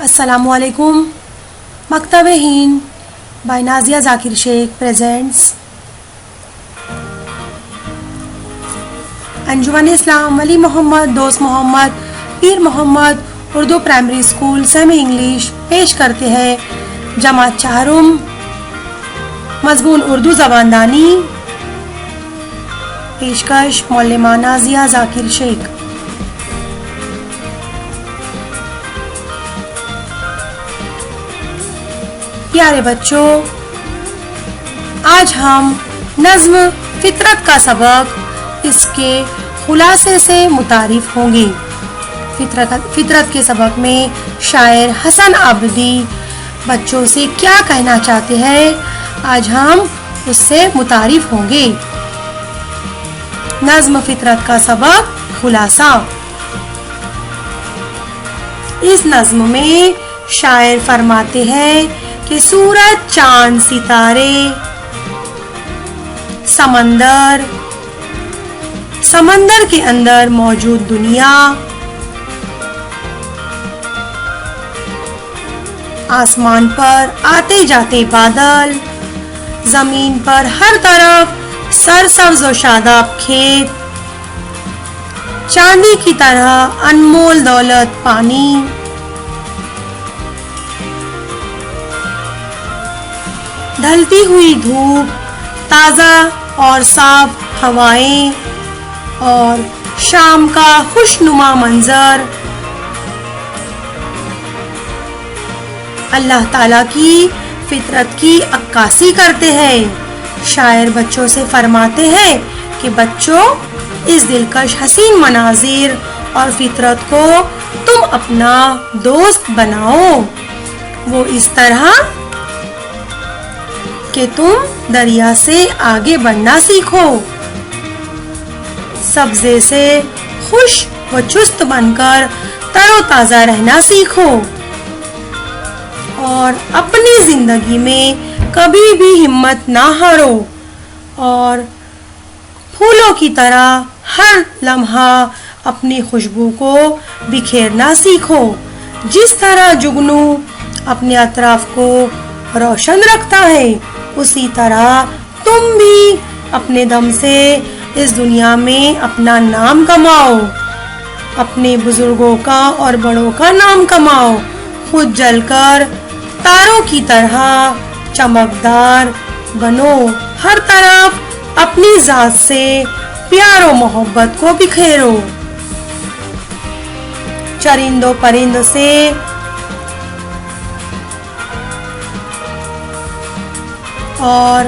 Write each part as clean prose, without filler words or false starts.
السلام علیکم. مکتب ہند by Nazia Zakir Sheikh presents Anjuman Islam Wali Muhammad Dost Muhammad Pir Muhammad Urdu primary school semi English پیش کرتے ہیں جماعت چہارم مضمون اردو زبان دانی. پیشکش معلمہ نازیہ ذاکر شیخ. پیارے بچوں، آج ہم نظم فطرت کا سبق اس کے خلاصے سے متعارف ہوں گے. فطرت کے سبق میں شاعر حسن عابدی بچوں سے کیا کہنا چاہتے ہیں، آج ہم اس سے متعارف ہوں گے. نظم فطرت کا سبق خلاصہ. اس نظم میں شاعر فرماتے ہیں کہ سورج، چاند، ستارے، سمندر کے اندر موجود دنیا، آسمان پر آتے جاتے بادل، زمین پر ہر طرف سرسبز و شاداب کھیت، چاندی کی طرح انمول دولت پانی، ڈھلتی ہوئی دھوپ، تازہ اور صاف ہوائیں اور شام کا خوشنما منظر اللہ تعالیٰ کی فطرت کی عکاسی کرتے ہیں. شاعر بچوں سے فرماتے ہیں کہ بچوں، اس دلکش حسین مناظر اور فطرت کو تم اپنا دوست بناؤ. وہ اس طرح کہ تم دریا سے آگے بڑھنا سیکھو، سبزے سے خوش و چست بن کر تر و تازہ رہنا سیکھو، اور اپنی زندگی میں کبھی بھی ہمت نہ ہارو، اور پھولوں کی طرح ہر لمحہ اپنی خوشبو کو بکھیرنا سیکھو. جس طرح جگنو اپنے اطراف کو روشن رکھتا ہے، اسی طرح تم بھی اپنے دم سے اس دنیا میں اپنا نام کماؤ، اپنے بزرگوں کا اور بڑوں کا نام کماؤ، خود جل کر تاروں کی طرح چمکدار بنو، ہر طرف اپنی ذات سے پیار و محبت کو بکھیرو. چرند و پرند سے اور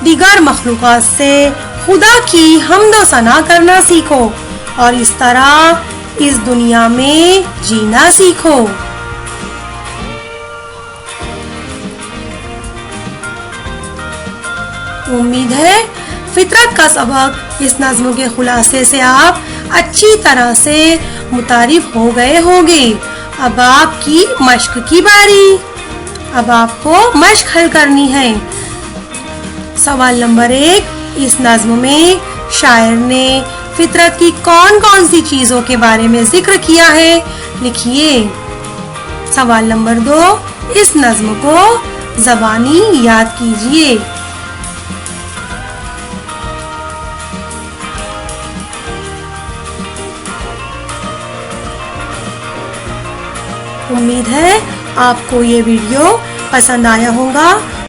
دیگر مخلوقات سے خدا کی حمد و ثنا کرنا سیکھو، اور اس طرح اس دنیا میں جینا سیکھو. امید ہے فطرت کا سبق اس نظم کے خلاصے سے آپ اچھی طرح سے متعارف ہو گئے ہوں گے. اب آپ کی مشق کی باری. اب آپ کو مشق حل کرنی ہے. سوال نمبر 1. اس نظم میں شاعر نے فطرت کی کون کون سی چیزوں کے بارے میں ذکر کیا ہے، لکھیے. سوال نمبر 2. اس نظم کو زبانی یاد کیجیے. امید ہے آپ کو یہ ویڈیو پسند آیا ہوگا.